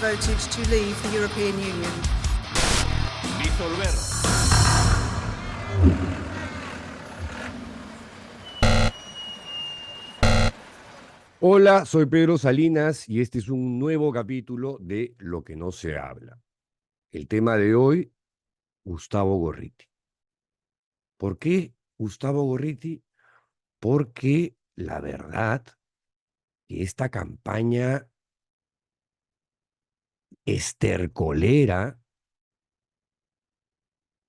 voted to leave the European Union. Disolver. Hola, soy Pedro Salinas y este es un nuevo capítulo de Lo que no se habla. El tema de hoy, Gustavo Gorriti. ¿Por qué Gustavo Gorriti? Porque la verdad que esta campaña estercolera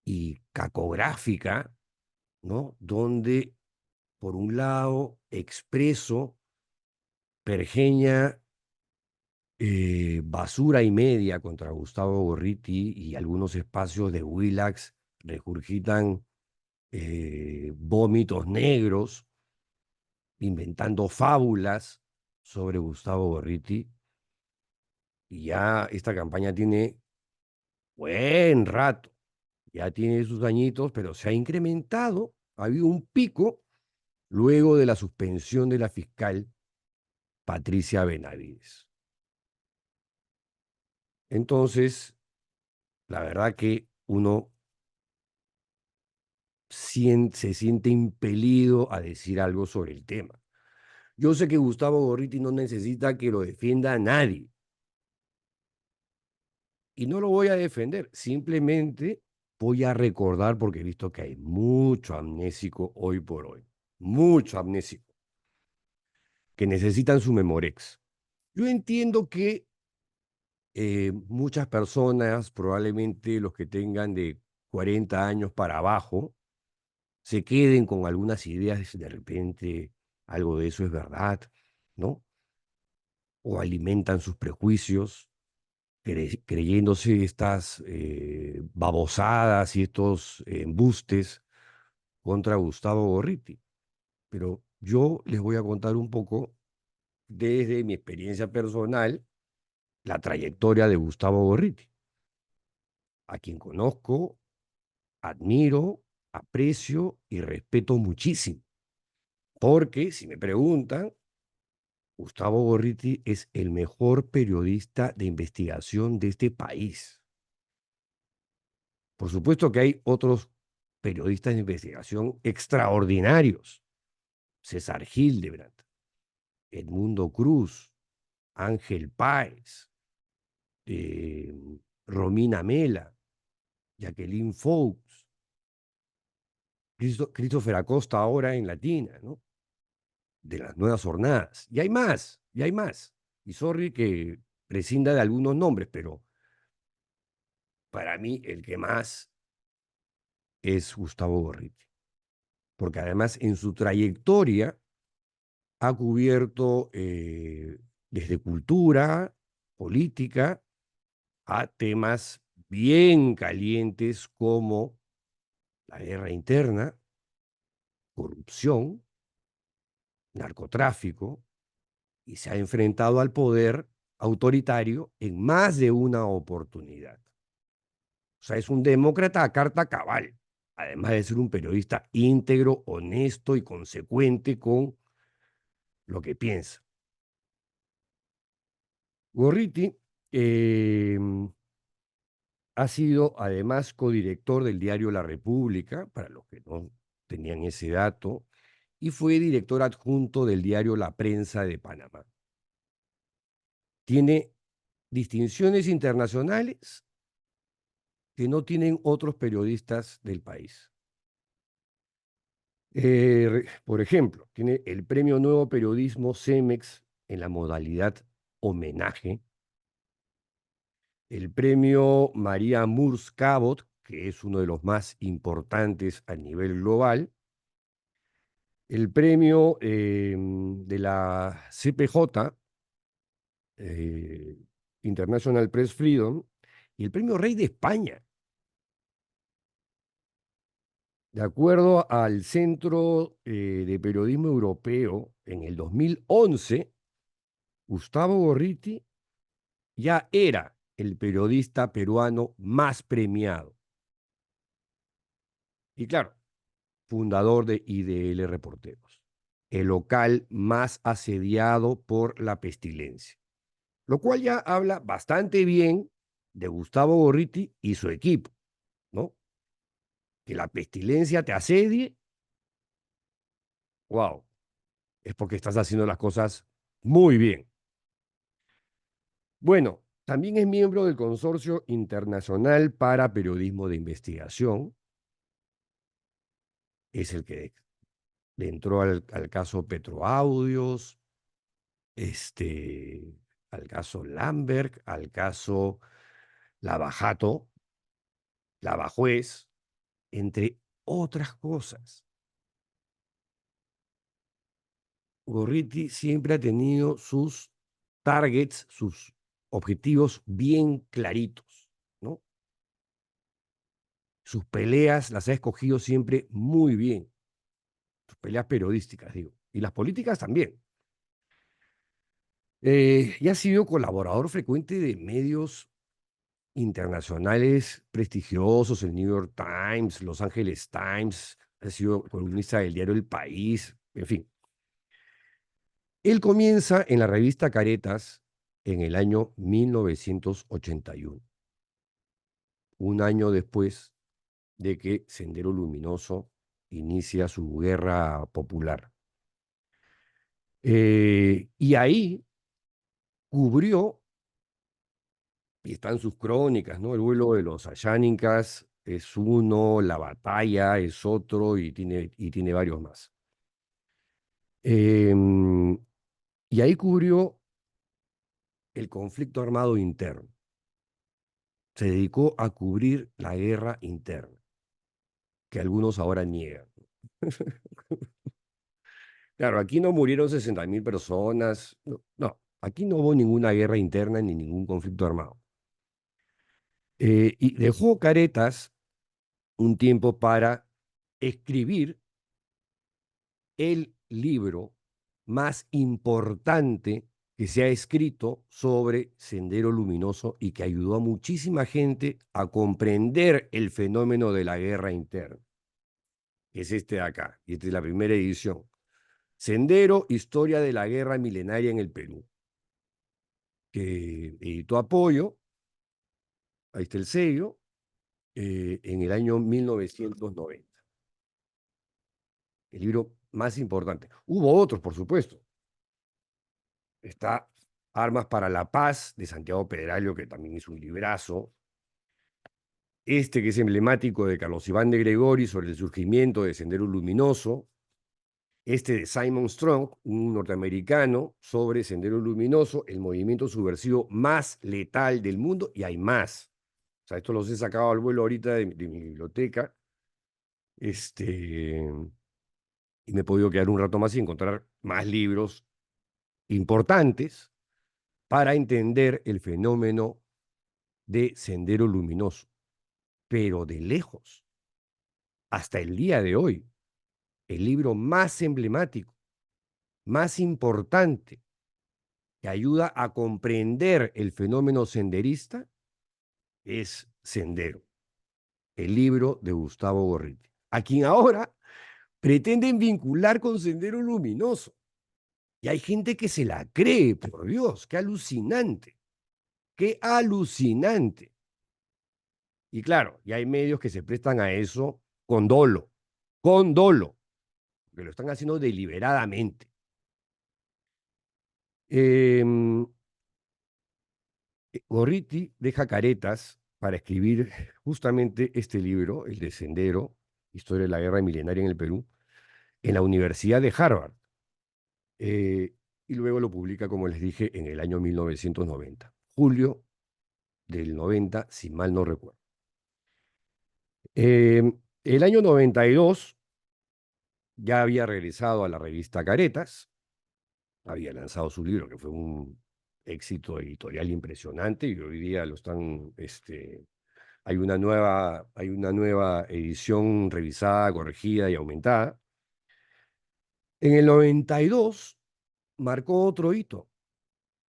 y cacográfica, ¿no? Donde, por un lado, Expreso pergeña basura y media contra Gustavo Gorriti y algunos espacios de Willax regurgitan vómitos negros, inventando fábulas sobre Gustavo Gorriti. Y ya esta campaña tiene buen rato, ya tiene sus añitos, pero se ha incrementado. Ha habido un pico luego de la suspensión de la fiscal Patricia Benavides. Entonces, la verdad que uno se siente impelido a decir algo sobre el tema. Yo sé que Gustavo Gorriti no necesita que lo defienda a nadie. Y no lo voy a defender, simplemente voy a recordar, porque he visto que hay mucho amnésico hoy por hoy, mucho amnésico, que necesitan su Memorex. Yo entiendo que muchas personas, probablemente los que tengan de 40 años para abajo, se queden con algunas ideas, de repente algo de eso es verdad, ¿no? O alimentan sus prejuicios creyéndose estas babosadas y estos embustes contra Gustavo Gorriti. Pero yo les voy a contar un poco desde mi experiencia personal la trayectoria de Gustavo Gorriti, a quien conozco, admiro, aprecio y respeto muchísimo. Porque si me preguntan, Gustavo Gorriti es el mejor periodista de investigación de este país. Por supuesto que hay otros periodistas de investigación extraordinarios. César Hildebrand, Edmundo Cruz, Ángel Páez, eh, Romina Mela, Jacqueline Fox, Christopher Acosta ahora en Latina, ¿no? De las nuevas jornadas. Y hay más, y hay más. Y sorry que prescinda de algunos nombres, pero para mí el que más es Gustavo Gorriti. Porque además en su trayectoria ha cubierto desde cultura, política, a temas bien calientes como la guerra interna, corrupción, narcotráfico, y se ha enfrentado al poder autoritario en más de una oportunidad. O sea, es un demócrata a carta cabal, además de ser un periodista íntegro, honesto y consecuente con lo que piensa. Gorriti ha sido además codirector del diario La República, para los que no tenían ese dato, y fue director adjunto del diario La Prensa de Panamá. Tiene distinciones internacionales que no tienen otros periodistas del país. Por ejemplo, tiene el Premio Nuevo Periodismo CEMEX en la modalidad homenaje, el Premio María Murs Cabot, que es uno de los más importantes a nivel global, el premio de la CPJ, International Press Freedom, y el premio Rey de España. De acuerdo al Centro de Periodismo Europeo, en el 2011, Gustavo Gorriti ya era el periodista peruano más premiado. Y claro, fundador de IDL Reporteros, el local más asediado por la pestilencia. lo cual ya habla bastante bien de Gustavo Gorriti y su equipo, ¿no? Que la pestilencia te asedie, wow, es porque estás haciendo las cosas muy bien. Bueno, también es miembro del Consorcio Internacional para Periodismo de Investigación, es el que le entró al caso Petroaudios, al caso Lamberg, al caso Lavajato, Lavajuez, entre otras cosas. Gorriti siempre ha tenido sus targets, sus objetivos bien claritos, ¿no? Sus peleas las ha escogido siempre muy bien, sus peleas periodísticas, digo, y las políticas también. Y ha sido colaborador frecuente de medios internacionales prestigiosos, el New York Times, Los Angeles Times, ha sido columnista del diario El País, en fin. Él comienza en la revista Caretas en el año 1981, un año después de que Sendero Luminoso inicia su guerra popular. Y ahí cubrió, y están sus crónicas, ¿no? El vuelo de los Ayánicas es uno, La Batalla es otro, y tiene varios más. Y ahí cubrió el conflicto armado interno. Se dedicó a cubrir la guerra interna, que algunos ahora niegan. Claro, aquí no murieron 60.000 personas. No, no, aquí no hubo ninguna guerra interna ni ningún conflicto armado. Y dejó Caretas un tiempo para escribir el libro más importante que se ha escrito sobre Sendero Luminoso y que ayudó a muchísima gente a comprender el fenómeno de la guerra interna. Es este de acá, y esta es la primera edición. Sendero, Historia de la Guerra Milenaria en el Perú, que editó Apoyo, ahí está el sello, en el año 1990. El libro más importante. Hubo otros, por supuesto. Está Armas para la Paz, de Santiago Pedralio, que también es un librazo. Este que es emblemático de Carlos Iván de Gregori sobre el surgimiento de Sendero Luminoso. Este de Simon Strong, un norteamericano, sobre Sendero Luminoso, el movimiento subversivo más letal del mundo, y hay más. O sea, esto los he sacado al vuelo ahorita de mi biblioteca. Y me he podido quedar un rato más y encontrar más libros importantes para entender el fenómeno de Sendero Luminoso. Pero de lejos, hasta el día de hoy, el libro más emblemático, más importante, que ayuda a comprender el fenómeno senderista, es Sendero, el libro de Gustavo Gorriti, a quien ahora pretenden vincular con Sendero Luminoso. Y hay gente que se la cree, por Dios, qué alucinante, qué alucinante. Y claro, y hay medios que se prestan a eso con dolo, que lo están haciendo deliberadamente. Gorriti deja Caretas para escribir justamente este libro, el de Sendero, Historia de la Guerra Milenaria en el Perú, en la Universidad de Harvard. Y luego lo publica, como les dije, en el año 1990, julio del 90, si mal no recuerdo. El año 92 ya había regresado a la revista Caretas, había lanzado su libro, que fue un éxito editorial impresionante, y hoy día lo están, hay una nueva edición revisada, corregida y aumentada. En el 92 marcó otro hito.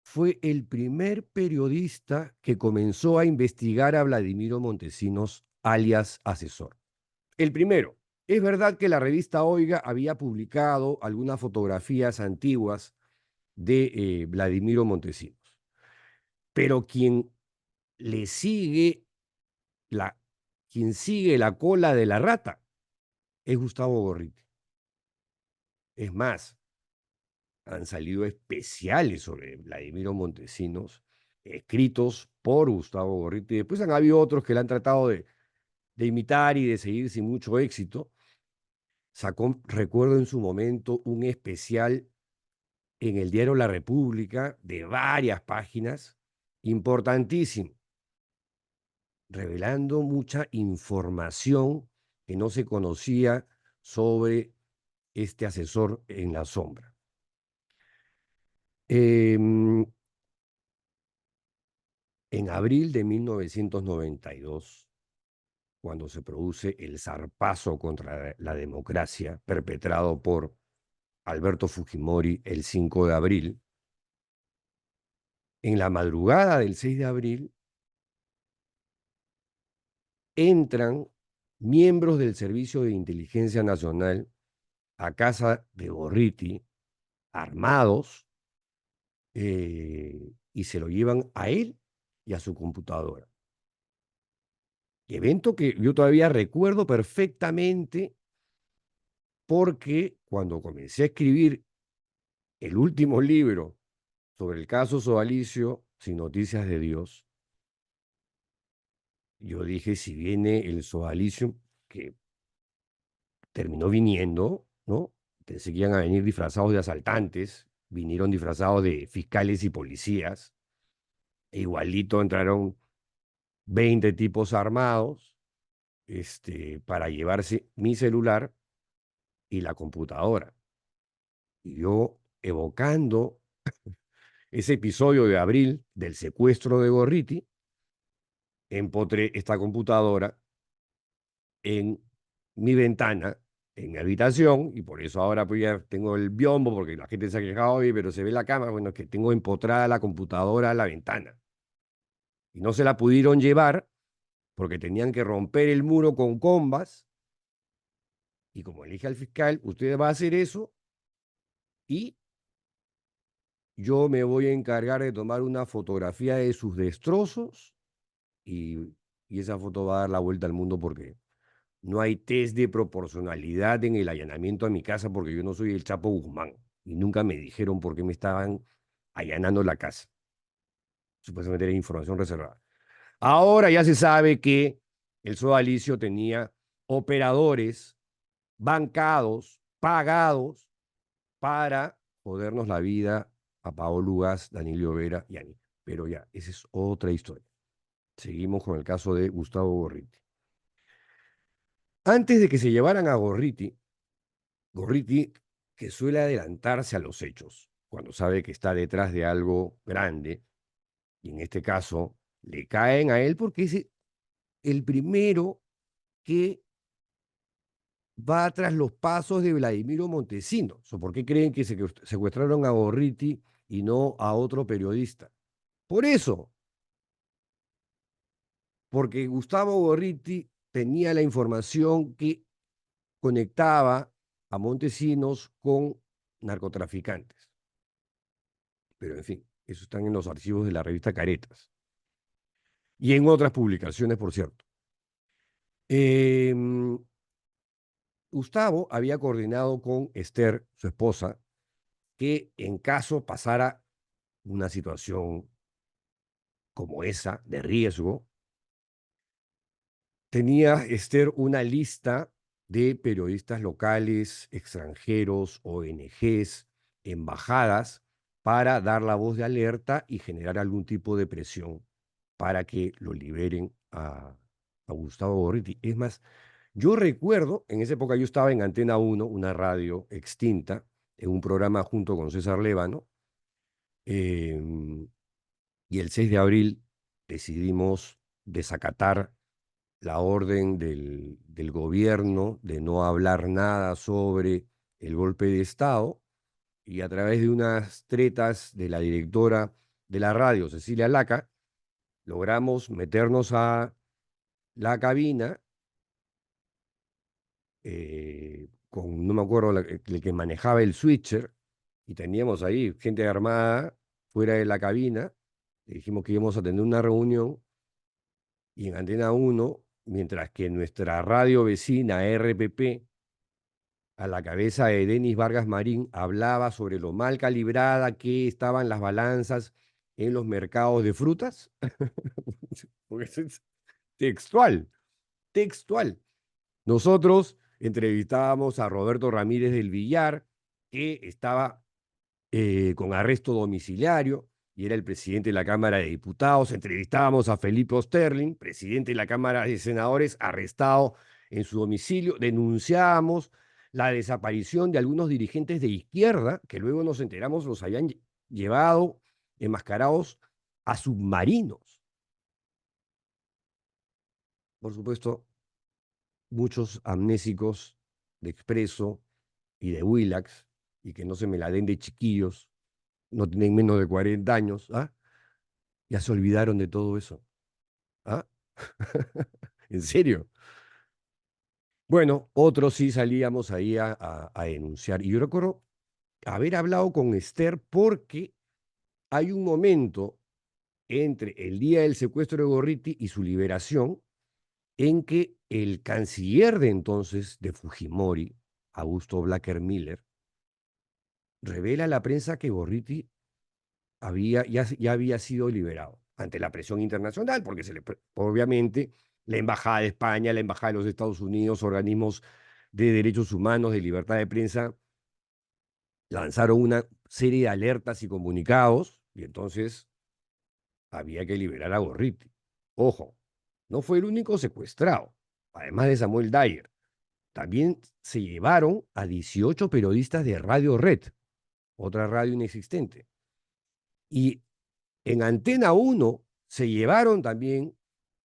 Fue el primer periodista que comenzó a investigar a Vladimiro Montesinos, alias Asesor. El primero. Es verdad que la revista Oiga había publicado algunas fotografías antiguas de Vladimiro Montesinos. Pero le sigue la, quien sigue la cola de la rata es Gustavo Gorriti. Es más, han salido especiales sobre Vladimiro Montesinos, escritos por Gustavo Gorriti. Después han habido otros que le han tratado de imitar y de seguir sin mucho éxito. Sacó, recuerdo en su momento, un especial en el diario La República de varias páginas, importantísimo, revelando mucha información que no se conocía sobre este asesor en la sombra. En abril de 1992, cuando se produce el zarpazo contra la democracia perpetrado por Alberto Fujimori el 5 de abril, en la madrugada del 6 de abril entran miembros del Servicio de Inteligencia Nacional a casa de Gorriti, armados, y se lo llevan a él y a su computadora. Evento que yo todavía recuerdo perfectamente porque cuando comencé a escribir el último libro sobre el caso Sodalicio, Sin Noticias de Dios, yo dije, si viene el Sodalicio, que terminó viniendo, ¿no? Pensé que iban a venir disfrazados de asaltantes, vinieron disfrazados de fiscales y policías, e igualito entraron 20 tipos armados, para llevarse mi celular y la computadora. Y yo, evocando ese episodio de abril del secuestro de Gorriti, empotré esta computadora en mi ventana, en mi habitación, y por eso ahora pues ya tengo el biombo, porque la gente se ha quejado, oye, pero se ve la cámara, bueno, es que tengo empotrada la computadora a la ventana. Y no se la pudieron llevar porque tenían que romper el muro con combas, y como le dije al fiscal, usted va a hacer eso y yo me voy a encargar de tomar una fotografía de sus destrozos y, y esa foto va a dar la vuelta al mundo porque no hay test de proporcionalidad en el allanamiento a mi casa porque yo no soy el Chapo Guzmán y nunca me dijeron por qué me estaban allanando la casa. Supuestamente era información reservada. Ahora ya se sabe que el sodalicio tenía operadores bancados, pagados para jodernos la vida a Paolo Gas, Danilo Vera y a mí. Pero ya, esa es otra historia. Seguimos con el caso de Gustavo Gorriti. Antes de que se llevaran a Gorriti, que suele adelantarse a los hechos, cuando sabe que está detrás de algo grande, y en este caso le caen a él porque es el primero que va tras los pasos de Vladimiro Montesinos. ¿O por qué creen que secuestraron a Gorriti y no a otro periodista? Por eso, porque Gustavo Gorriti tenía la información que conectaba a Montesinos con narcotraficantes. Pero en fin, eso están en los archivos de la revista Caretas y en otras publicaciones, por cierto. Gustavo había coordinado con Esther, su esposa, que en caso pasara una situación como esa, de riesgo, tenía Esther una lista de periodistas locales, extranjeros, ONGs, embajadas, para dar la voz de alerta y generar algún tipo de presión para que lo liberen a Gustavo Gorriti. Es más, yo recuerdo, en esa época yo estaba en Antena 1, una radio extinta, en un programa junto con César Lévano, y el 6 de abril decidimos desacatar la orden del gobierno de no hablar nada sobre el golpe de Estado y a través de unas tretas de la directora de la radio, Cecilia Laca, logramos meternos a la cabina con, no me acuerdo, el que manejaba el switcher y teníamos ahí gente armada fuera de la cabina Le dijimos que íbamos a tener una reunión y en Antena 1, mientras que nuestra radio vecina RPP, a la cabeza de Denis Vargas Marín, hablaba sobre lo mal calibrada que estaban las balanzas en los mercados de frutas. Porque es textual, textual. Nosotros entrevistábamos a Roberto Ramírez del Villar, que estaba con arresto domiciliario y era el presidente de la Cámara de Diputados. Entrevistábamos a Felipe Osterling, presidente de la Cámara de Senadores, arrestado en su domicilio. Denunciábamos la desaparición de algunos dirigentes de izquierda, que luego nos enteramos los habían llevado enmascarados a submarinos. Por supuesto, muchos amnésicos de Expreso y de Willax, y que no se me la den de chiquillos, no tienen menos de 40 años, ¿ah? Ya se olvidaron de todo eso. ¿Ah? ¿En serio? Bueno, otros sí salíamos ahí a denunciar. Y yo recuerdo haber hablado con Esther porque hay un momento entre el día del secuestro de Gorriti y su liberación en que el canciller de entonces de Fujimori, Augusto Blacker Miller, revela a la prensa que Gorriti ya había sido liberado ante la presión internacional, porque obviamente la Embajada de España, la Embajada de los Estados Unidos, organismos de derechos humanos, de libertad de prensa, lanzaron una serie de alertas y comunicados, y entonces había que liberar a Gorriti. Ojo, no fue el único secuestrado, además de Samuel Dyer. También se llevaron a 18 periodistas de Radio Red, otra radio inexistente. Y en Antena 1 se llevaron también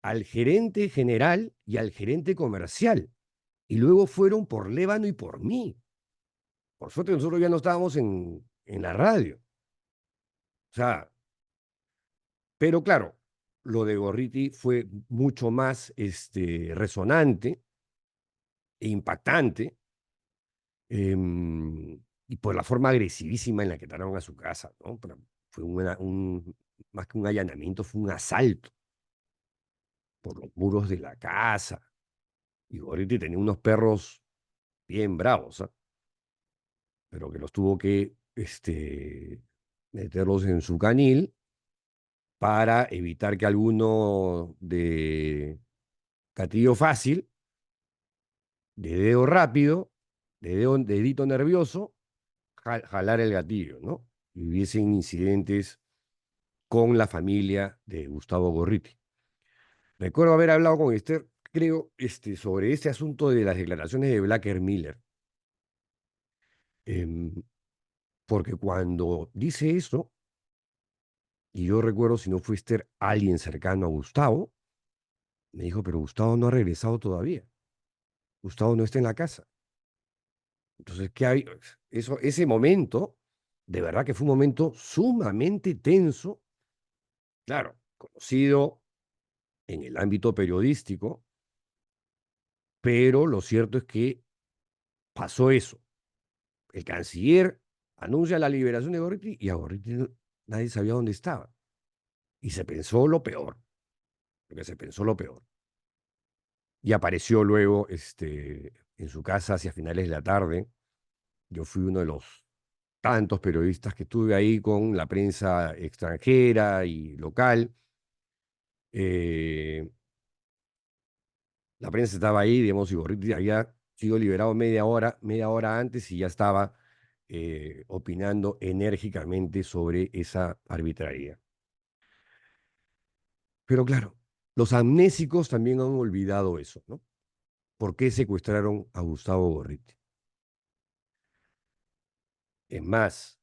al gerente general y al gerente comercial. Y luego fueron por Lévano y por mí. Por suerte nosotros ya no estábamos en la radio. O sea, pero claro, lo de Gorriti fue mucho más resonante e impactante, y por la forma agresivísima en la que entraron a su casa, ¿no? Pero fue más que un allanamiento, fue un asalto por los muros de la casa. Y Gorriti tenía unos perros bien bravos, ¿ah? Pero que los tuvo que meterlos en su canil para evitar que alguno de gatillo fácil, de dedo rápido, dedito nervioso, jalar el gatillo, ¿no? Y hubiesen incidentes con la familia de Gustavo Gorriti. Recuerdo haber hablado con Esther, creo, sobre este asunto de las declaraciones de Blacker Miller. Porque cuando dice eso, y yo recuerdo, si no fue Esther, alguien cercano a Gustavo, me dijo, pero Gustavo no ha regresado todavía. Gustavo no está en la casa. Entonces, ¿qué hay? Ese momento, de verdad que fue un momento sumamente tenso, claro, conocido en el ámbito periodístico, pero lo cierto es que pasó eso. El canciller anuncia la liberación de Gorriti y a Gorriti nadie sabía dónde estaba. Y se pensó lo peor, porque se pensó lo peor. Y apareció luego en su casa hacia finales de la tarde. Yo fui uno de los tantos periodistas que estuve ahí con la prensa extranjera y local. Eh, la prensa estaba ahí, digamos, y Gorriti había sido liberado media hora antes y ya estaba opinando enérgicamente sobre esa arbitrariedad. Pero claro, los amnésicos también han olvidado eso, ¿no? ¿Por qué secuestraron a Gustavo Gorriti? Es más,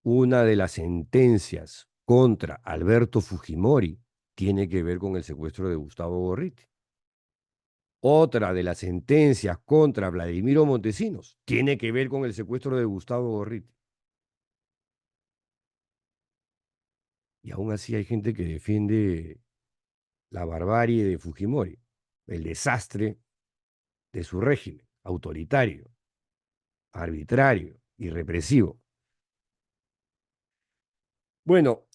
una de las sentencias contra Alberto Fujimori tiene que ver con el secuestro de Gustavo Gorriti. Otra de las sentencias contra Vladimiro Montesinos tiene que ver con el secuestro de Gustavo Gorriti. Y aún así hay gente que defiende la barbarie de Fujimori, el desastre de su régimen autoritario, arbitrario y represivo. Bueno,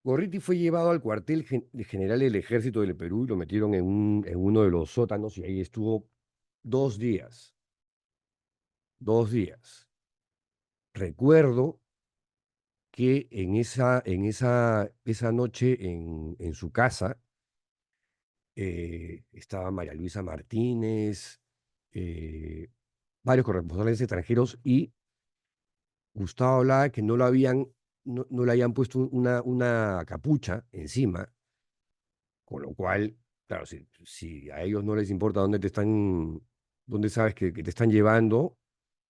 Gorriti fue llevado al cuartel general del Ejército del Perú y lo metieron en uno de los sótanos y ahí estuvo 2 días. 2 días. Recuerdo que esa noche en su casa estaba María Luisa Martínez, eh, varios corresponsales extranjeros y Gustavo hablaba que no le habían puesto una capucha encima, con lo cual, claro, si a ellos no les importa dónde sabes que te están llevando,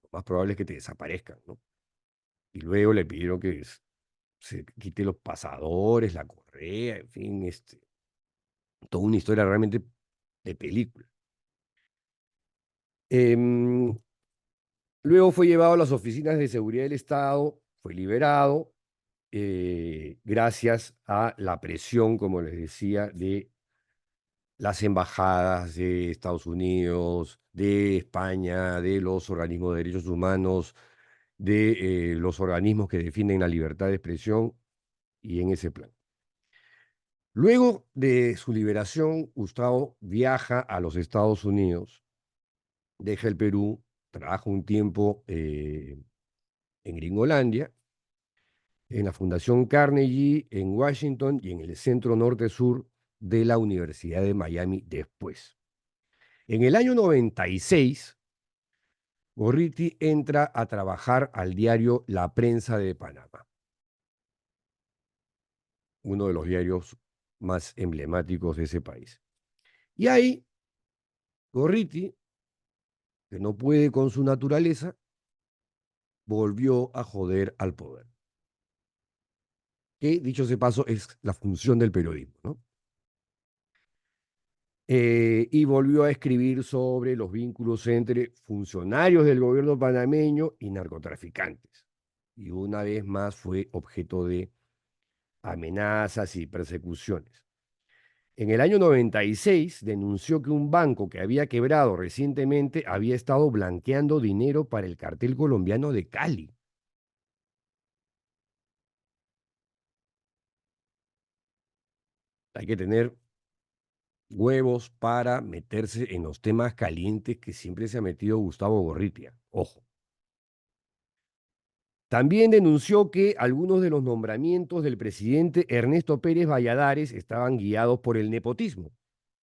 lo más probable es que te desaparezcan, ¿no? Y luego le pidieron que se quite los pasadores, la correa, en fin, toda una historia realmente de película. Em, Luego fue llevado a las oficinas de seguridad del Estado, fue liberado, gracias a la presión, como les decía, de las embajadas de Estados Unidos, de España, de los organismos de derechos humanos, de los organismos que defienden la libertad de expresión y en ese plan. Luego de su liberación, Gustavo viaja a los Estados Unidos, deja el Perú, trabaja un tiempo en Gringolandia, en la Fundación Carnegie, en Washington y en el Centro Norte-Sur de la Universidad de Miami después. En el año 96, Gorriti entra a trabajar al diario La Prensa de Panamá, uno de los diarios más emblemáticos de ese país. Y ahí, Gorriti, que no puede con su naturaleza, volvió a joder al poder. Que, dicho sea de paso, es la función del periodismo, ¿no? Y volvió a escribir sobre los vínculos entre funcionarios del gobierno panameño y narcotraficantes. Y una vez más fue objeto de amenazas y persecuciones. En el año 96 denunció que un banco que había quebrado recientemente había estado blanqueando dinero para el cartel colombiano de Cali. Hay que tener huevos para meterse en los temas calientes que siempre se ha metido Gustavo Gorritia. Ojo. También denunció que algunos de los nombramientos del presidente Ernesto Pérez Valladares estaban guiados por el nepotismo.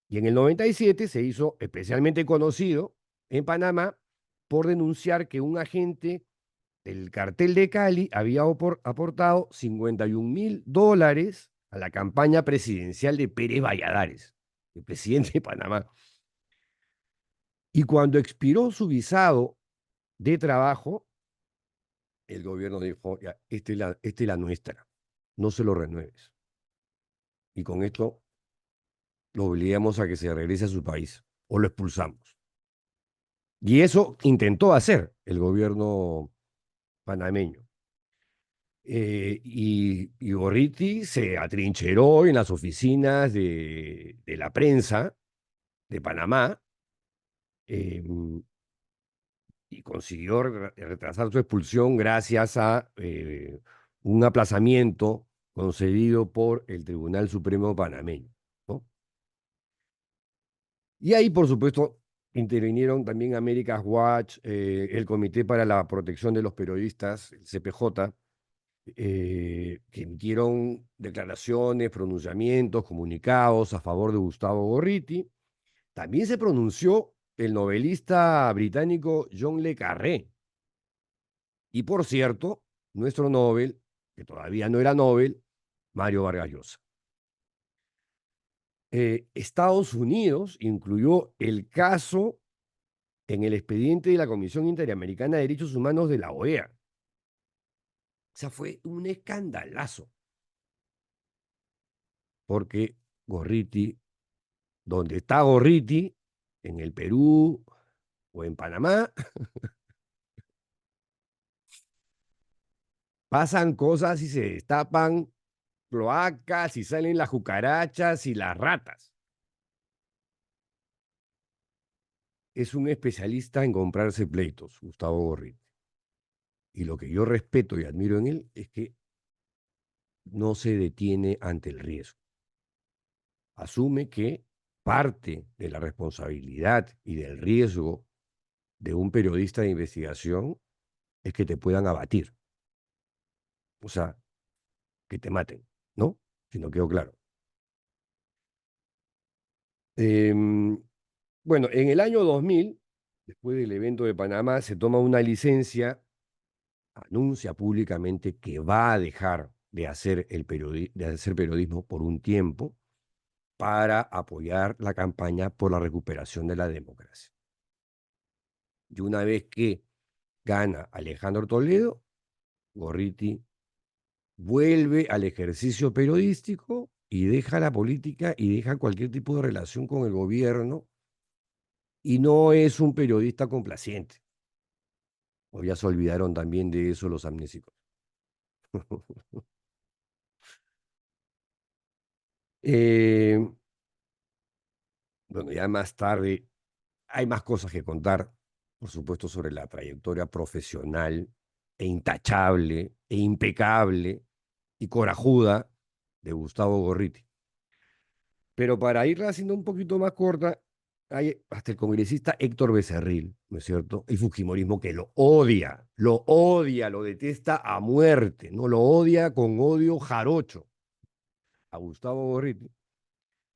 Y en el 97 se hizo especialmente conocido en Panamá por denunciar que un agente del cartel de Cali había aportado $51.000 a la campaña presidencial de Pérez Valladares, el presidente de Panamá. Y cuando expiró su visado de trabajo, el gobierno dijo, ya, esta es la nuestra, no se lo renueves. Y con esto lo obligamos a que se regrese a su país o lo expulsamos. Y eso intentó hacer el gobierno panameño. Y Gorriti se atrincheró en las oficinas de la prensa de Panamá, eh, y consiguió retrasar su expulsión gracias a un aplazamiento concedido por el Tribunal Supremo panameño, ¿no? Y ahí, por supuesto, intervinieron también America's Watch, el Comité para la Protección de los Periodistas, el CPJ, que emitieron declaraciones, pronunciamientos, comunicados a favor de Gustavo Gorriti. También se pronunció el novelista británico John le Carré. Y por cierto, nuestro Nobel, que todavía no era Nobel, Mario Vargas Llosa. Estados Unidos incluyó el caso en el expediente de la Comisión Interamericana de Derechos Humanos de la OEA. O sea, fue un escandalazo. Porque Gorriti, donde está Gorriti, en el Perú o en Panamá, pasan cosas y se destapan cloacas y salen las cucarachas y las ratas. Es un especialista en comprarse pleitos, Gustavo Gorriti. Y lo que yo respeto y admiro en él es que no se detiene ante el riesgo. Asume que parte de la responsabilidad y del riesgo de un periodista de investigación es que te puedan abatir. O sea, que te maten, ¿no? Si no quedó claro. Em, bueno, en el año 2000, después del evento de Panamá, se toma una licencia, anuncia públicamente que va a dejar de hacer, de hacer periodismo por un tiempo para apoyar la campaña por la recuperación de la democracia. Y una vez que gana Alejandro Toledo, Gorriti vuelve al ejercicio periodístico y deja la política y deja cualquier tipo de relación con el gobierno y no es un periodista complaciente. O ya se olvidaron también de eso los amnésicos. Eh, bueno, ya más tarde hay más cosas que contar, por supuesto, sobre la trayectoria profesional e intachable e impecable y corajuda de Gustavo Gorriti. Pero para irla haciendo un poquito más corta, hay hasta el congresista Héctor Becerril, ¿no es cierto? El fujimorismo que lo odia, lo detesta a muerte, ¿no? Lo odia con odio jarocho a Gustavo Gorriti.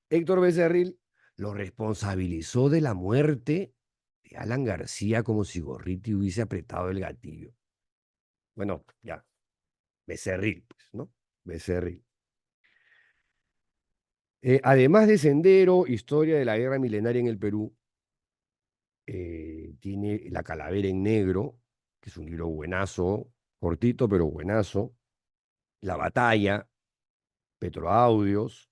Héctor Becerril lo responsabilizó de la muerte de Alan García como si Gorriti hubiese apretado el gatillo. Bueno, ya, Becerril, pues, ¿no? Becerril. Además de Sendero, Historia de la Guerra Milenaria en el Perú, tiene La Calavera en Negro, que es un libro buenazo, cortito pero buenazo. La Batalla, Petroaudios,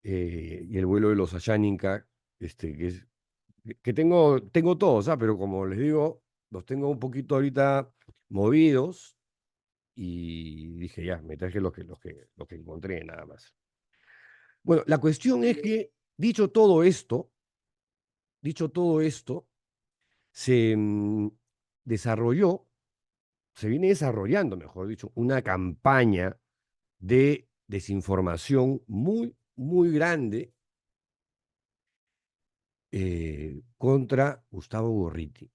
y El vuelo de los Ayáninca, que es que tengo todos, pero como les digo, los tengo un poquito ahorita movidos y dije ya, me traje los que encontré nada más. Bueno, la cuestión es que, dicho todo esto, se desarrolló, se viene desarrollando, mejor dicho, una campaña de desinformación muy, muy grande contra Gustavo Gorriti,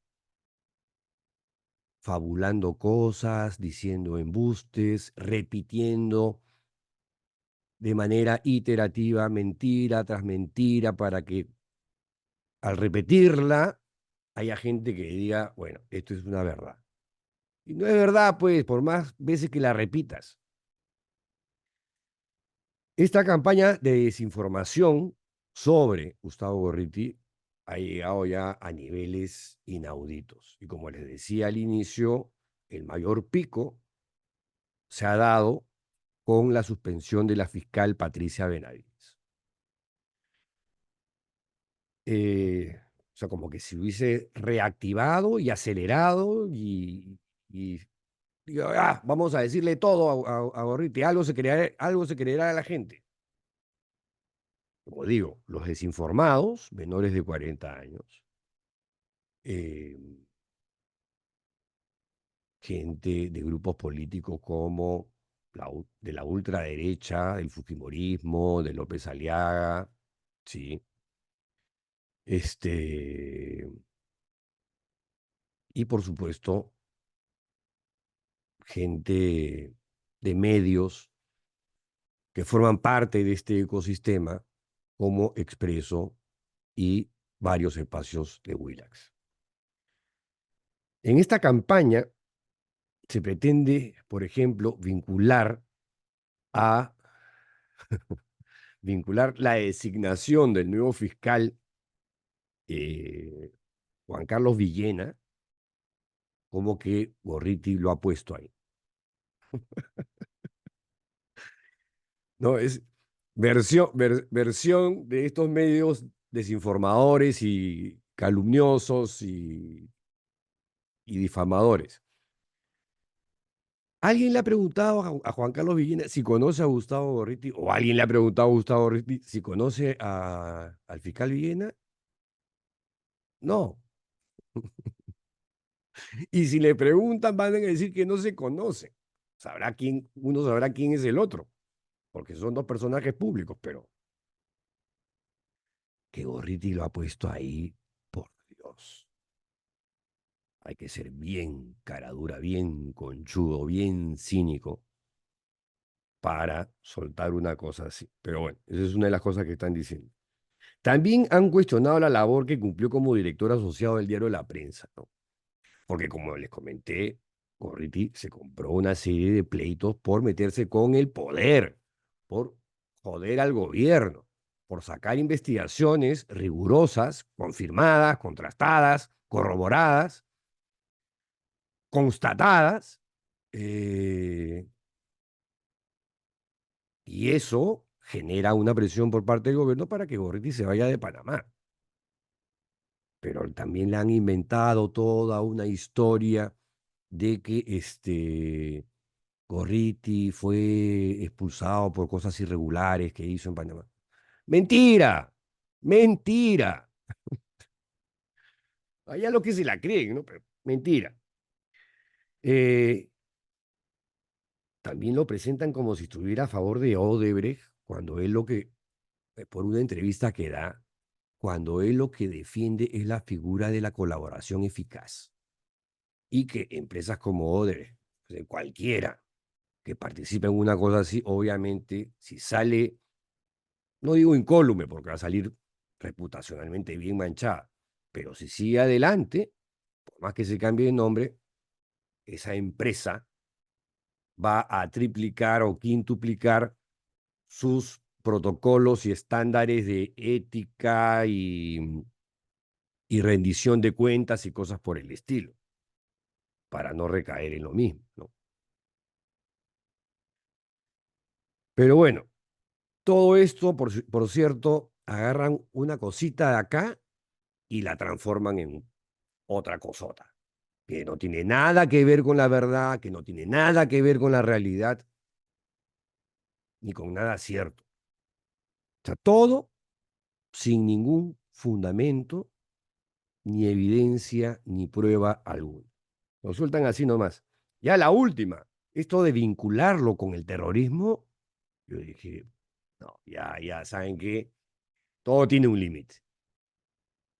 fabulando cosas, diciendo embustes, repitiendo de manera iterativa mentira tras mentira para que al repetirla haya gente que diga, bueno, esto es una verdad. Y no es verdad, pues, por más veces que la repitas. Esta campaña de desinformación sobre Gustavo Gorriti ha llegado ya a niveles inauditos. Y como les decía al inicio, el mayor pico se ha dado con la suspensión de la fiscal Patricia Benavides. O sea, como que se hubiese reactivado y acelerado y, vamos a decirle todo a Gorriti, algo se creerá a la gente. Como digo, los desinformados, menores de 40 años, eh, gente de grupos políticos como de la ultraderecha, del fujimorismo, de López Aliaga, ¿sí? Y por supuesto, gente de medios que forman parte de este ecosistema, como Expreso y varios espacios de Willax. En esta campaña se pretende, por ejemplo, a vincular la designación del nuevo fiscal Juan Carlos Villena, como que Gorriti lo ha puesto ahí. ¿No? Es versión de estos medios desinformadores y calumniosos y difamadores. ¿Alguien le ha preguntado a Juan Carlos Villena si conoce a Gustavo Gorriti? ¿O alguien le ha preguntado a Gustavo Gorriti si conoce al fiscal Villena? No. Y si le preguntan, van a decir que no se conocen. Uno sabrá quién es el otro. porque son dos personajes públicos, pero que Gorriti lo ha puesto ahí, por Dios. Hay que ser bien caradura, bien conchudo, bien cínico para soltar una cosa así. Pero bueno, esa es una de las cosas que están diciendo. También han cuestionado la labor que cumplió como director asociado del diario La Prensa, ¿no? Porque como les comenté, Gorriti se compró una serie de pleitos por meterse con el poder, por joder al gobierno, por sacar investigaciones rigurosas, confirmadas, contrastadas, corroboradas, constatadas, eh, y eso genera una presión por parte del gobierno para que Gorriti se vaya de Panamá. Pero también le han inventado toda una historia de que Gorriti fue expulsado por cosas irregulares que hizo en Panamá. Mentira, mentira. Allá lo que se la creen, ¿no? Pero mentira. Eh, También lo presentan como si estuviera a favor de Odebrecht, cuando él lo que, por una entrevista que da, cuando él lo que defiende es la figura de la colaboración eficaz y que empresas como Odebrecht, cualquiera que participe en una cosa así, obviamente, si sale, no digo incólume, porque va a salir reputacionalmente bien manchada, pero si sigue adelante, por más que se cambie de nombre, esa empresa va a triplicar o quintuplicar sus protocolos y estándares de ética y rendición de cuentas y cosas por el estilo, para no recaer en lo mismo, ¿no? Pero bueno, todo esto, por cierto, agarran una cosita de acá y la transforman en otra cosota, que no tiene nada que ver con la verdad, que no tiene nada que ver con la realidad, ni con nada cierto. O sea, todo sin ningún fundamento, ni evidencia, ni prueba alguna. Lo sueltan así nomás. Ya la última, esto de vincularlo con el terrorismo, yo dije, no, ya saben que todo tiene un límite.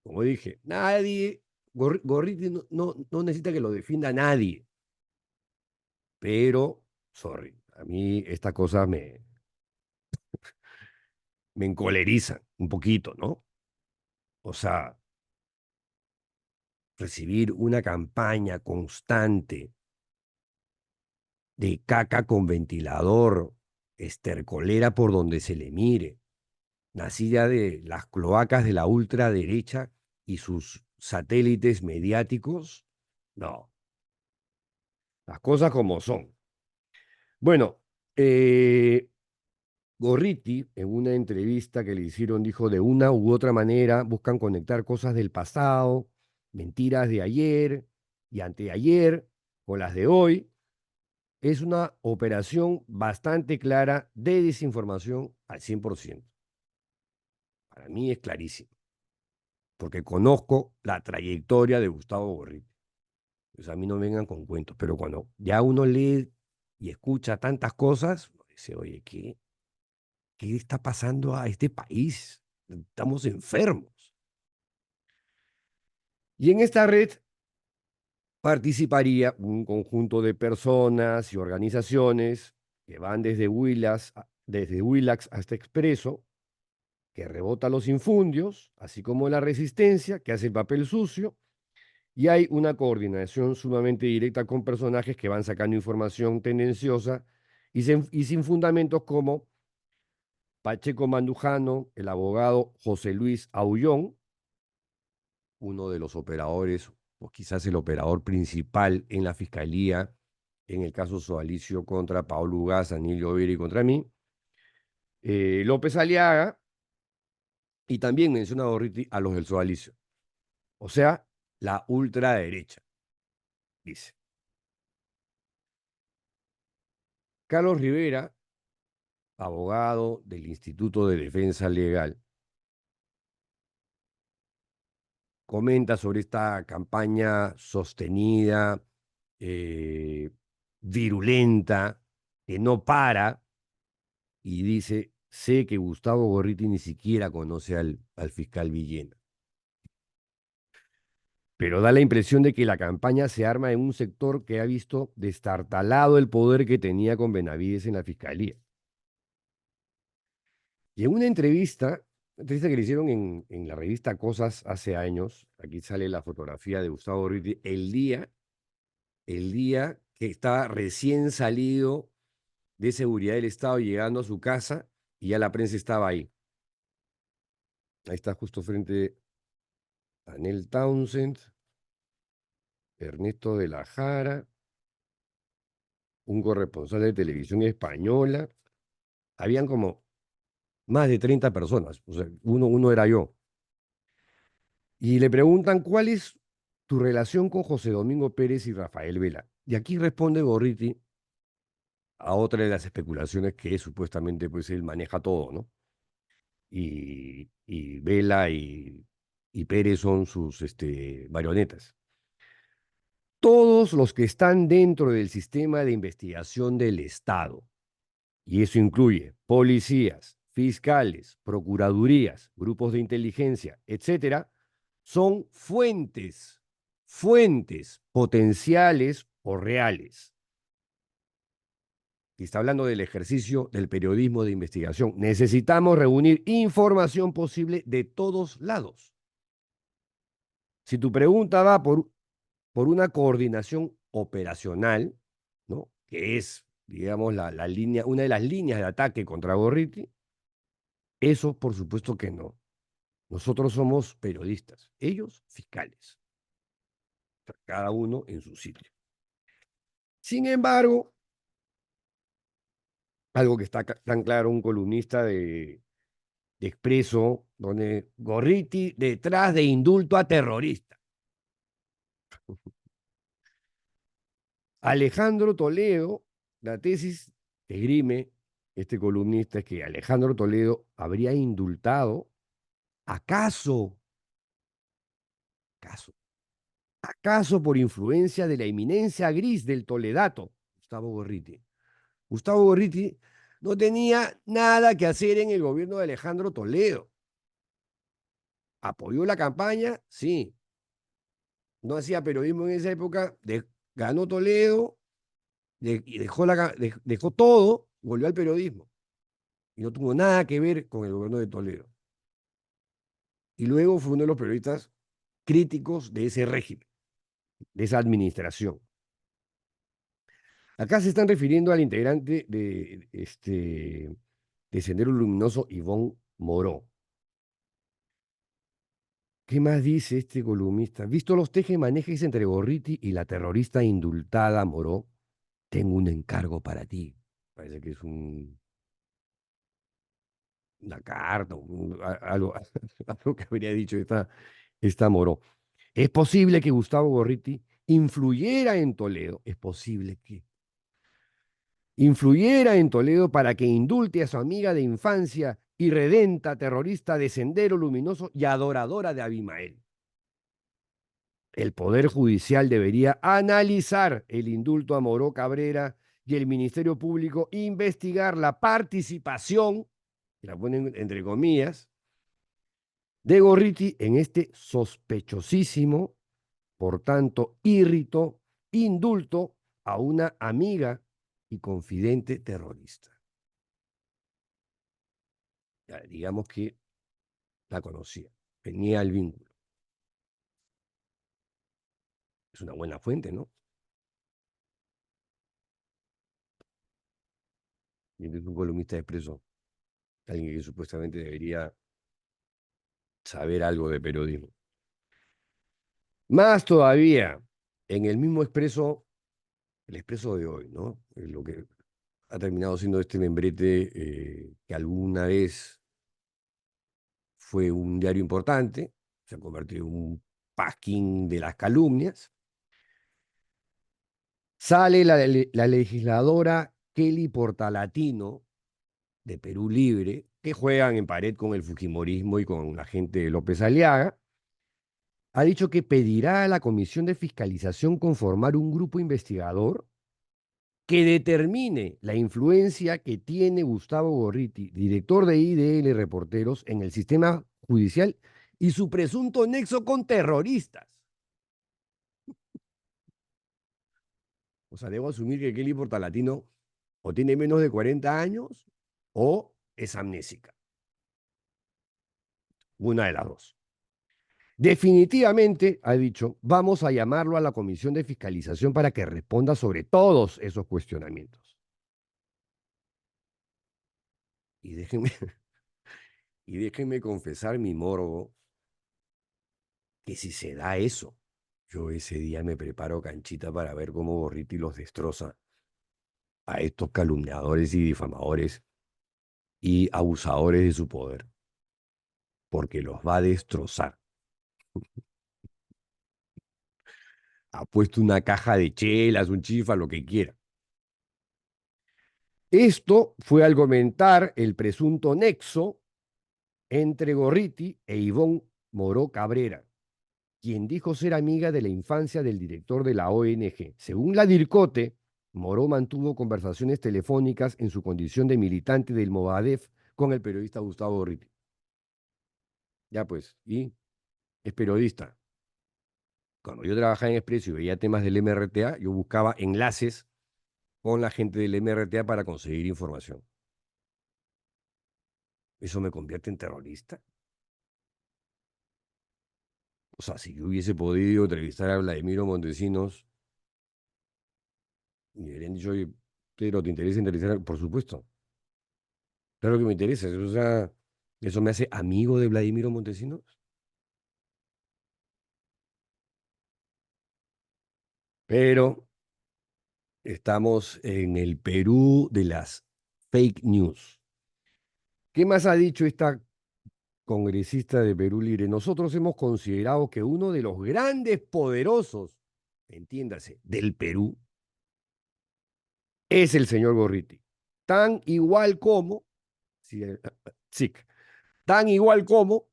Como dije, nadie, Gorriti no necesita que lo defienda nadie, pero, sorry, a mí estas cosas me encolerizan un poquito, ¿no? O sea, recibir una campaña constante de caca con ventilador, estercolera por donde se le mire, nacida de las cloacas de la ultraderecha y sus satélites mediáticos, no, las cosas como son. Bueno, Gorriti, en una entrevista que le hicieron, dijo, de una u otra manera buscan conectar cosas del pasado, mentiras de ayer y anteayer con las de hoy. Es una operación bastante clara de desinformación al 100%. Para mí es clarísimo, porque conozco la trayectoria de Gustavo Gorriti. Pues a mí no me vengan con cuentos, pero cuando ya uno lee y escucha tantas cosas, uno dice, oye, ¿qué está pasando a este país? Estamos enfermos. Y en esta red participaría un conjunto de personas y organizaciones que van desde Willax hasta Expreso, que rebota los infundios, así como la resistencia, que hace el papel sucio, y hay una coordinación sumamente directa con personajes que van sacando información tendenciosa y sin fundamentos como Pacheco Mandujano, el abogado José Luis Aullón, uno de los operadores, o quizás el operador principal en la fiscalía, en el caso Sodalicio contra Paolo Ugaz, Anilio Vera y contra mí, López Aliaga, y también menciona a Gorriti a los del Sodalicio. O sea, la ultraderecha, dice. Carlos Rivera, abogado del Instituto de Defensa Legal, comenta sobre esta campaña sostenida, eh, virulenta, que no para, y dice, sé que Gustavo Gorriti ni siquiera conoce al fiscal Villena. Pero da la impresión de que la campaña se arma en un sector que ha visto destartalado el poder que tenía con Benavides en la fiscalía. Y en una entrevista que le hicieron en la revista Cosas hace años, aquí sale la fotografía de Gustavo Gorriti, el día que estaba recién salido de seguridad del Estado, llegando a su casa, y ya la prensa estaba ahí. Ahí está justo frente a Nel Townsend, Ernesto de la Jara, un corresponsal de televisión española. Habían como más de 30 personas, o sea, uno era yo. Y le preguntan, ¿cuál es tu relación con José Domingo Pérez y Rafael Vela? Y aquí responde Gorriti a otra de las especulaciones que supuestamente pues él maneja todo, ¿no? Y Vela y Pérez son sus marionetas. Todos los que están dentro del sistema de investigación del Estado, y eso incluye policías, fiscales, procuradurías, grupos de inteligencia, etcétera, son fuentes potenciales o reales. Y está hablando del ejercicio del periodismo de investigación. Necesitamos reunir información posible de todos lados. Si tu pregunta va por una coordinación operacional, ¿no? Que es, digamos, una de las líneas de ataque contra Gorriti, eso por supuesto que no. Nosotros somos periodistas, ellos fiscales, cada uno en su sitio. Sin embargo, algo que está tan claro, un columnista de Expreso, donde Gorriti detrás de indulto a terrorista. Alejandro Toledo, la tesis que esgrime este columnista es que Alejandro Toledo habría indultado, ¿acaso, acaso por influencia de la eminencia gris del Toledato, Gustavo Gorriti? Gustavo Gorriti no tenía nada que hacer en el gobierno de Alejandro Toledo. ¿Apoyó la campaña? Sí. No hacía periodismo en esa época, ganó Toledo y dejó todo, volvió al periodismo. Y no tuvo nada que ver con el gobierno de Toledo. Y luego fue uno de los periodistas críticos de ese régimen, de esa administración. Acá se están refiriendo al integrante de Sendero Luminoso, Ivonne Moró. ¿Qué más dice este columnista? Visto los tejemanejes entre Gorriti y la terrorista indultada Moró, tengo un encargo para ti. Parece que es una carta, algo, algo que habría dicho esta Moró. Es posible que Gustavo Gorriti influyera en Toledo, es posible que influyera en Toledo para que indulte a su amiga de infancia y redenta terrorista de Sendero Luminoso y adoradora de Abimael. El Poder Judicial debería analizar el indulto a Moró Cabrera y el Ministerio Público investigar la participación, que la ponen entre comillas, de Gorriti en este sospechosísimo, por tanto, indulto a una amiga y confidente terrorista. Ya, digamos que la conocía, tenía el vínculo. Es una buena fuente, ¿no? Y es un columnista de Expreso, alguien que supuestamente debería saber algo de periodismo. Más todavía, en el mismo Expreso, el Expreso de hoy, ¿no? Lo que ha terminado siendo este membrete que alguna vez fue un diario importante, se ha convertido en un pasquín de las calumnias. Sale la legisladora Kelly Portalatino, de Perú Libre, que juegan en pared con el fujimorismo y con la gente de López Aliaga, ha dicho que pedirá a la Comisión de Fiscalización conformar un grupo investigador que determine la influencia que tiene Gustavo Gorriti, director de IDL Reporteros, en el sistema judicial y su presunto nexo con terroristas. O sea, debo asumir que Kelly Portalatino o tiene menos de 40 años o es amnésica. Una de las dos. Definitivamente, ha dicho, vamos a llamarlo a la Comisión de Fiscalización para que responda sobre todos esos cuestionamientos. Y déjenme, y déjenme confesar mi morbo, que si se da eso, yo ese día me preparo canchita para ver cómo Gorriti los destroza a estos calumniadores y difamadores y abusadores de su poder, porque los va a destrozar. Ha puesto una caja de chelas, un chifa, lo que quiera. Esto fue al comentar el presunto nexo entre Gorriti e Ivonne Moró Cabrera, quien dijo ser amiga de la infancia del director de la ONG. Según la DIRCOTE, Moró mantuvo conversaciones telefónicas en su condición de militante del Movadef con el periodista Gustavo Gorriti. Ya pues, y es periodista. Cuando yo trabajaba en Expreso y veía temas del MRTA, yo buscaba enlaces con la gente del MRTA para conseguir información. ¿Eso me convierte en terrorista? O sea, si yo hubiese podido entrevistar a Vladimiro Montesinos y me hubieran dicho, oye, pero ¿te interesa entrevistar? Por supuesto. Claro que me interesa. O sea, eso me hace amigo de Vladimiro Montesinos. Pero estamos en el Perú de las fake news. ¿Qué más ha dicho esta congresista de Perú Libre? Nosotros hemos considerado que uno de los grandes poderosos, entiéndase, del Perú, es el señor Gorriti. Tan igual como, sí, sí, tan igual como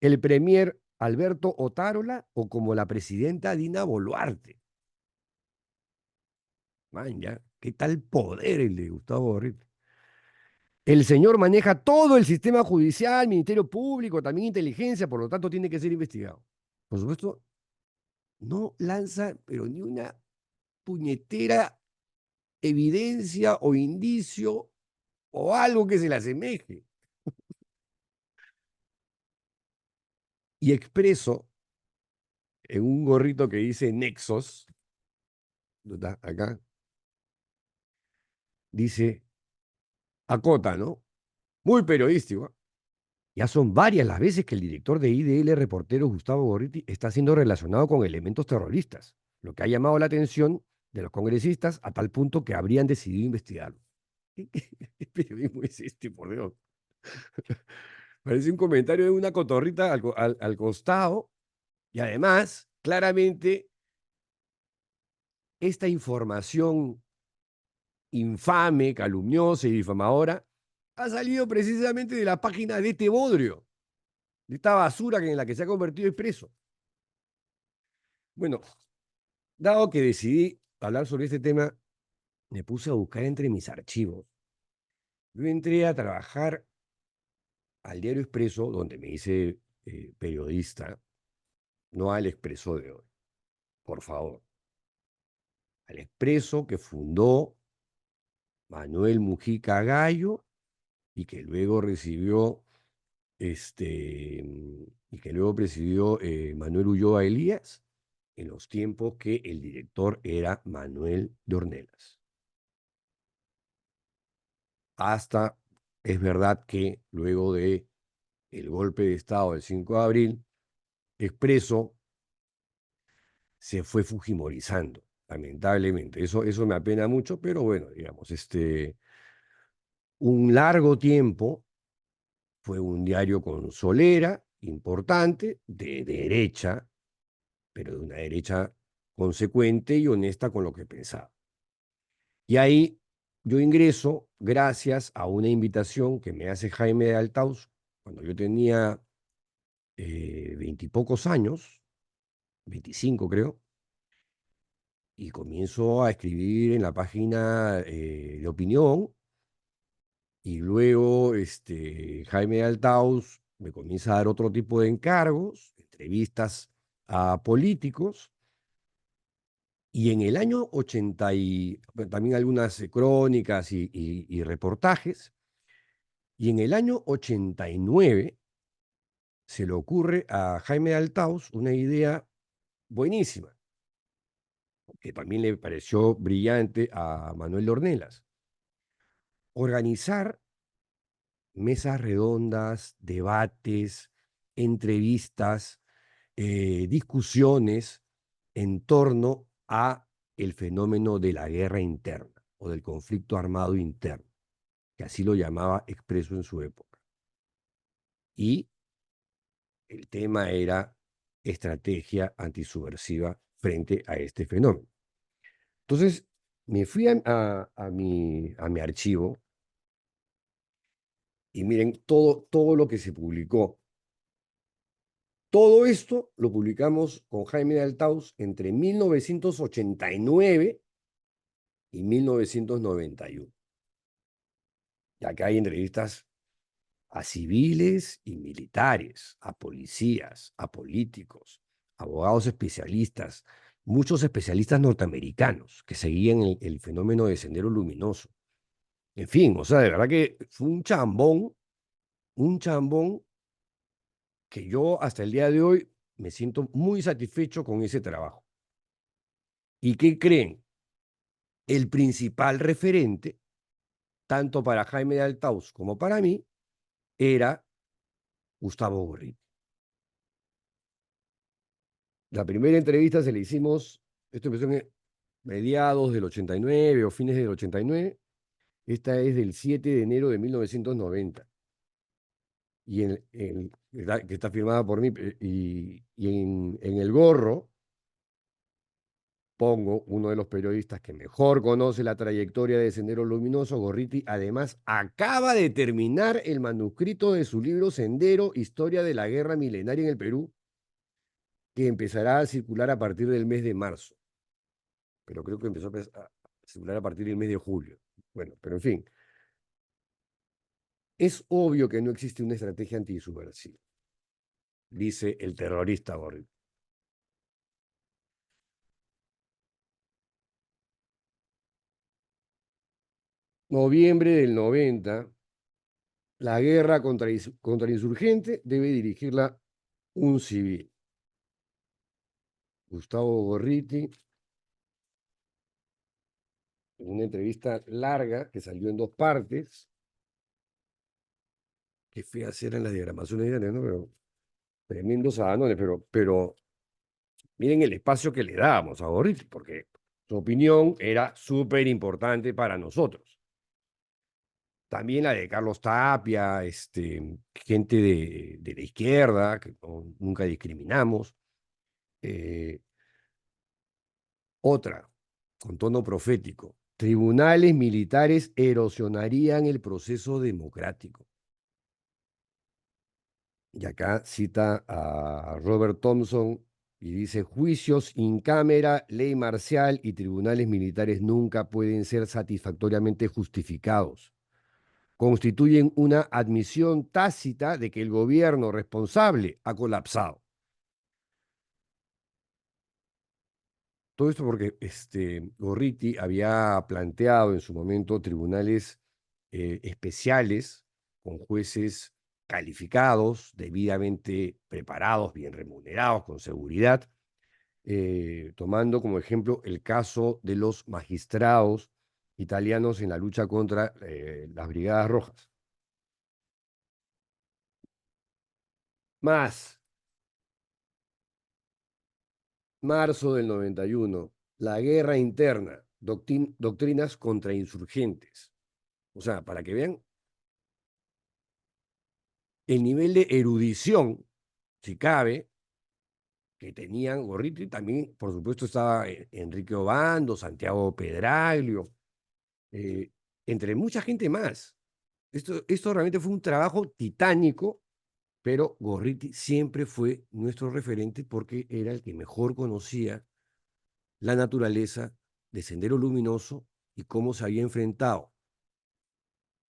el premier Alberto Otárola o como la presidenta Dina Boluarte. Man, ya, ¿qué tal poder el de Gustavo Gorriti? El señor maneja todo el sistema judicial, Ministerio Público, también inteligencia, por lo tanto tiene que ser investigado. Por supuesto, no lanza, pero ni una puñetera evidencia o indicio o algo que se le asemeje. Y expreso en un gorrito que dice Nexos, acá, dice, acota, ¿no? Muy periodístico. ¿Eh? Ya son varias las veces que el director de IDL Reporteros, Gustavo Gorriti, está siendo relacionado con elementos terroristas, lo que ha llamado la atención de los congresistas a tal punto que habrían decidido investigarlo. ¿Qué periodismo es este, por Dios? Parece un comentario de una cotorrita al costado y además, claramente, esta información infame, calumniosa y difamadora ha salido precisamente de la página de este bodrio, de esta basura en la que se ha convertido Expreso. Bueno, dado que decidí hablar sobre este tema, me puse a buscar entre mis archivos. Yo entré a trabajar al diario Expreso, donde me hice periodista, no al Expreso de hoy, por favor. Al Expreso que fundó Manuel Mujica Gallo y que luego recibió y que luego presidió Manuel Ulloa Elías en los tiempos que el director era Manuel de Ornelas. Hasta, es verdad que luego de el golpe de Estado del 5 de abril, Expreso se fue fujimorizando, lamentablemente. Eso me apena mucho, pero bueno, digamos, un largo tiempo fue un diario con solera, importante, de derecha, pero de una derecha consecuente y honesta con lo que pensaba. Y ahí yo ingreso gracias a una invitación que me hace Jaime de Altaus cuando yo tenía 20 y pocos años, 25 creo, y comienzo a escribir en la página de opinión, y luego Jaime Altaus me comienza a dar otro tipo de encargos, entrevistas a políticos, y en el año 80 bueno, también algunas crónicas y reportajes, y en el año 89 se le ocurre a Jaime Altaus una idea buenísima, que también le pareció brillante a Manuel Ornelas: organizar mesas redondas, debates, entrevistas, discusiones en torno a el fenómeno de la guerra interna o del conflicto armado interno, que así lo llamaba Expreso en su época. Y el tema era estrategia antisubversiva frente a este fenómeno. Entonces, me fui a mi archivo y miren todo lo que se publicó. Todo esto lo publicamos con Jaime de Altaus entre 1989 y 1991. Y acá hay entrevistas a civiles y militares, a policías, a políticos, abogados especialistas, muchos especialistas norteamericanos que seguían el fenómeno de Sendero Luminoso. En fin, o sea, de verdad que fue un chambón que yo hasta el día de hoy me siento muy satisfecho con ese trabajo. ¿Y qué creen? El principal referente, tanto para Jaime de Altaus como para mí, era Gustavo Gorriti. La primera entrevista se le hicimos, esto empezó en mediados del 89 o fines del 89. Esta es del 7 de enero de 1990. Y que está firmada por mí, y en el gorro pongo uno de los periodistas que mejor conoce la trayectoria de Sendero Luminoso. Gorriti además acaba de terminar el manuscrito de su libro Sendero, Historia de la Guerra Milenaria en el Perú, que empezará a circular a partir del mes de marzo. Pero creo que empezó a circular a partir del mes de julio. Bueno, pero en fin, es obvio que no existe una estrategia antisubversiva, dice el terrorista Gorriti. Noviembre del 90, la guerra contra el insurgente debe dirigirla un civil. Gustavo Gorriti, en una entrevista larga que salió en 2 partes, que feas eran las diagramaciones, ¿no? Pero tremendos adanones, pero miren el espacio que le dábamos a Gorriti, porque su opinión era súper importante para nosotros. También la de Carlos Tapia, gente de la izquierda, que nunca discriminamos. Otra, con tono profético: tribunales militares erosionarían el proceso democrático. Y acá cita a Robert Thompson y dice: juicios in cámara, ley marcial y tribunales militares nunca pueden ser satisfactoriamente justificados. Constituyen una admisión tácita de que el gobierno responsable ha colapsado. Todo esto porque Gorriti había planteado en su momento tribunales especiales con jueces calificados, debidamente preparados, bien remunerados, con seguridad, tomando como ejemplo el caso de los magistrados italianos en la lucha contra las Brigadas Rojas. Más, marzo del 91, la guerra interna, doctrinas contra insurgentes. O sea, para que vean el nivel de erudición, si cabe, que tenían Gorriti. También, por supuesto, estaba Enrique Obando, Santiago Pedraglio, entre mucha gente más. Esto realmente fue un trabajo titánico, pero Gorriti siempre fue nuestro referente porque era el que mejor conocía la naturaleza de Sendero Luminoso y cómo se había enfrentado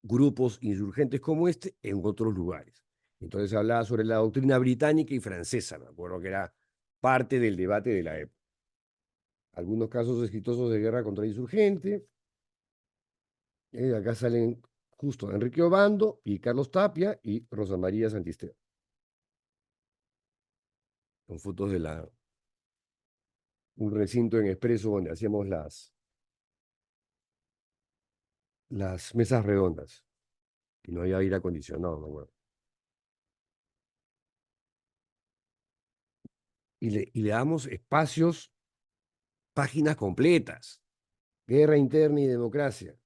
grupos insurgentes como este en otros lugares. Entonces hablaba sobre la doctrina británica y francesa, me acuerdo que era parte del debate de la época. Algunos casos exitosos de guerra contra insurgentes. Acá salen justo Enrique Obando y Carlos Tapia y Rosa María Santisteban. Con fotos de un recinto en Expreso donde hacíamos las mesas redondas. Y no había aire acondicionado, me acuerdo. Y le damos espacios, páginas completas. Guerra interna y democracia.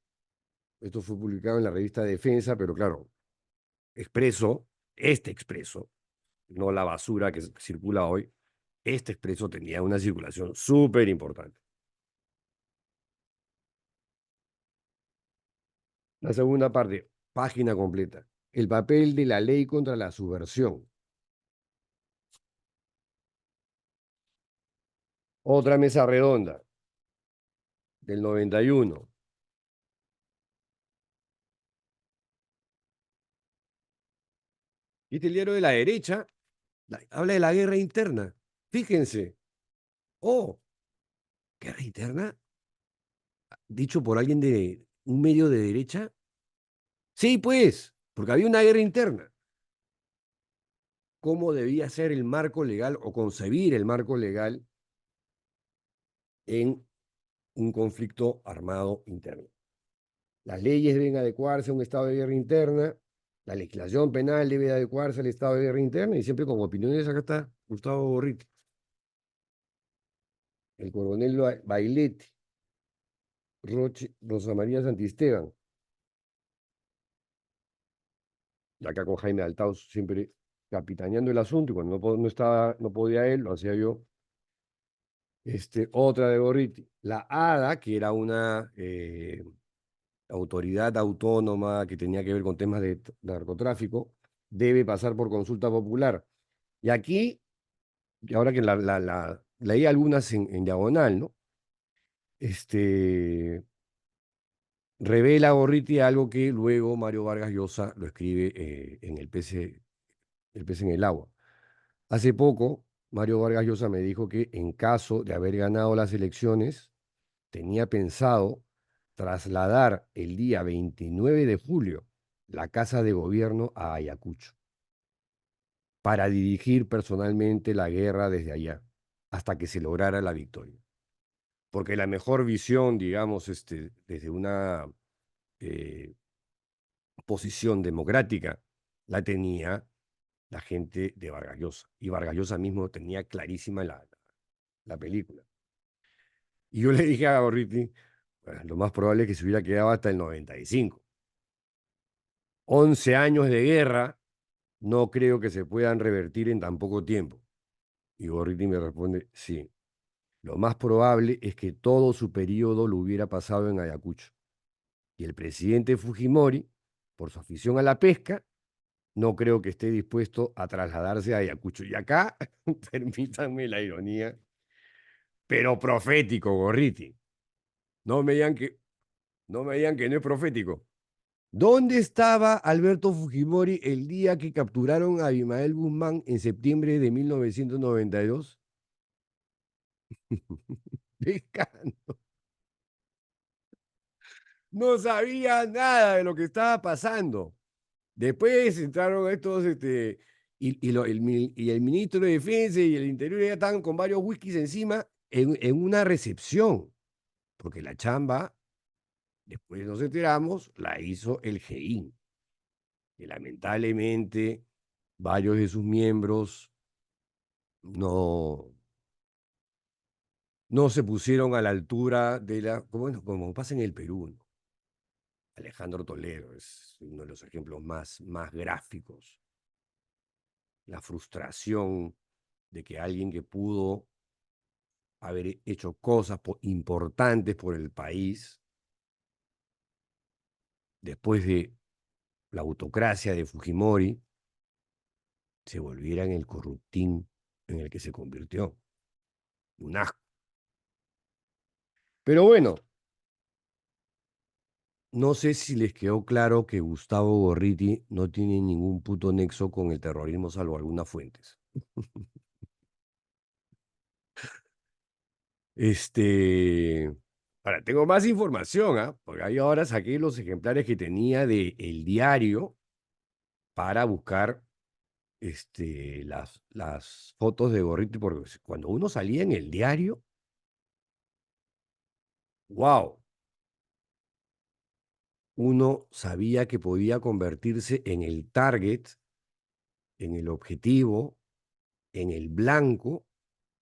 Esto fue publicado en la revista Defensa, pero claro, Expreso, este Expreso, no la basura que circula hoy, este Expreso tenía una circulación súper importante. La segunda parte, página completa. El papel de la ley contra la subversión. Otra mesa redonda del 91. Y este el diario de la derecha habla de la guerra interna. Fíjense. Oh, guerra interna, dicho por alguien de un medio de derecha. Sí, pues, porque había una guerra interna. ¿Cómo debía ser el marco legal o concebir el marco legal en un conflicto armado interno? Las leyes deben adecuarse a un estado de guerra interna, la legislación penal debe adecuarse al estado de guerra interna, y siempre con opiniones. Acá está Gustavo Gorriti, el coronel Bailetti, Rosa María Santisteban, y acá con Jaime Altaus, siempre capitaneando el asunto, y cuando no podía él, lo hacía yo. Otra de Gorriti, la ADA, que era una autoridad autónoma que tenía que ver con temas de narcotráfico, debe pasar por consulta popular. Y aquí, y ahora que leí algunas en diagonal, ¿no? Revela Gorriti algo que luego Mario Vargas Llosa lo escribe en el pez en el agua. Hace poco, Mario Vargas Llosa me dijo que en caso de haber ganado las elecciones, tenía pensado trasladar el día 29 de julio la Casa de Gobierno a Ayacucho para dirigir personalmente la guerra desde allá hasta que se lograra la victoria. Porque la mejor visión, digamos, desde una eh, posición democrática, la tenía la gente de Vargas Llosa. Y Vargas Llosa mismo tenía clarísima la película. Y yo le dije a Gorriti, bueno, lo más probable es que se hubiera quedado hasta el 95. 11 años de guerra no creo que se puedan revertir en tan poco tiempo. Y Gorriti me responde, sí, lo más probable es que todo su periodo lo hubiera pasado en Ayacucho. Y el presidente Fujimori, por su afición a la pesca, no creo que esté dispuesto a trasladarse a Ayacucho. Y acá, permítanme la ironía, pero profético, Gorriti. No me digan que no es profético. ¿Dónde estaba Alberto Fujimori el día que capturaron a Abimael Guzmán en septiembre de 1992? Pescando. No sabía nada de lo que estaba pasando. Después entraron estos, y el ministro de Defensa y el Interior ya estaban con varios whiskies encima en una recepción, porque la chamba, después nos enteramos, la hizo el GEIN, que lamentablemente varios de sus miembros no, no se pusieron a la altura como pasa en el Perú, ¿no? Alejandro Toledo es uno de los ejemplos más gráficos. La frustración de que alguien que pudo haber hecho cosas importantes por el país, después de la autocracia de Fujimori, se volviera en el corruptín en el que se convirtió. Un asco. Pero bueno, no sé si les quedó claro que Gustavo Gorriti no tiene ningún puto nexo con el terrorismo salvo algunas fuentes. Este, ahora tengo más información, ¿ah? Porque ahí ahora saqué los ejemplares que tenía de El Diario para buscar las fotos de Gorriti, porque cuando uno salía en El Diario, wow, uno sabía que podía convertirse en el target, en el objetivo, en el blanco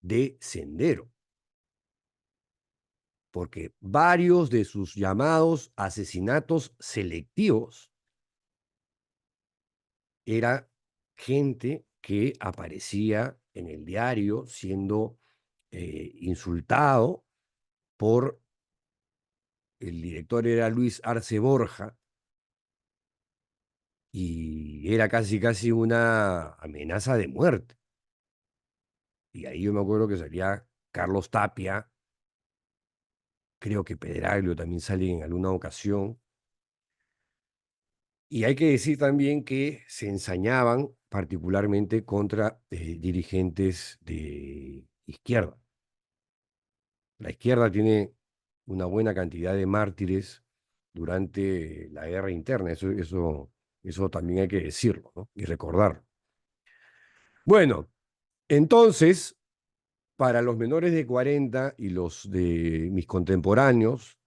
de Sendero, porque varios de sus llamados asesinatos selectivos era gente que aparecía en el diario siendo insultado por el director, era Luis Arce Borja, y era casi casi una amenaza de muerte. Y ahí yo me acuerdo que salía Carlos Tapia, creo que Pedraglio también sale en alguna ocasión. Y hay que decir también que se ensañaban particularmente contra dirigentes de izquierda. La izquierda tiene una buena cantidad de mártires durante la guerra interna, eso también hay que decirlo, ¿no? Y recordarlo. Bueno, entonces, para los menores de 40 y los de mis contemporáneos,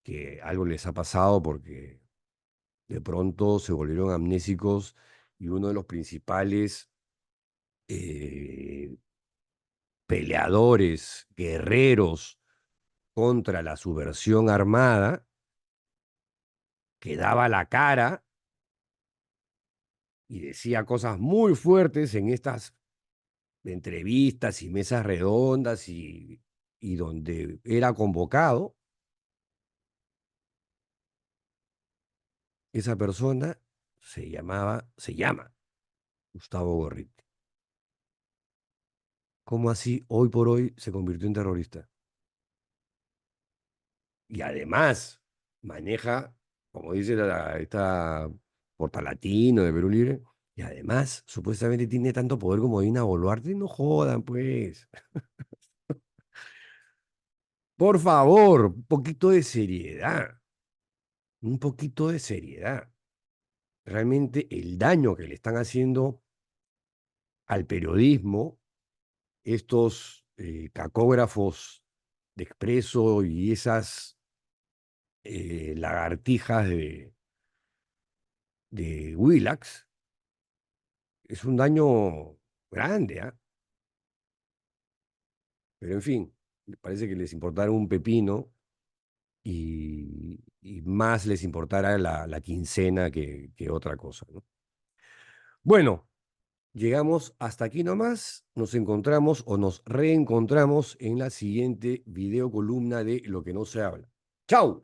que algo les ha pasado porque de pronto se volvieron amnésicos y uno de los principales eh, peleadores, guerreros contra la subversión armada, que daba la cara y decía cosas muy fuertes en estas entrevistas y mesas redondas y donde era convocado, esa persona se llama Gustavo Gorriti. ¿Cómo así hoy por hoy se convirtió en terrorista? Y además maneja, como dice esta Portalatino de Perú Libre, y además supuestamente tiene tanto poder como Dina Boluarte. No jodan, pues. Por favor, un poquito de seriedad. Un poquito de seriedad. Realmente el daño que le están haciendo al periodismo, estos cacógrafos de Expreso y esas lagartijas de Willax, es un daño grande, ¿ah? Pero en fin, parece que les importara un pepino y más les importara la quincena que otra cosa, ¿no? Bueno, llegamos hasta aquí nomás. Nos encontramos o nos reencontramos en la siguiente videocolumna de Lo que no se habla. ¡Chao!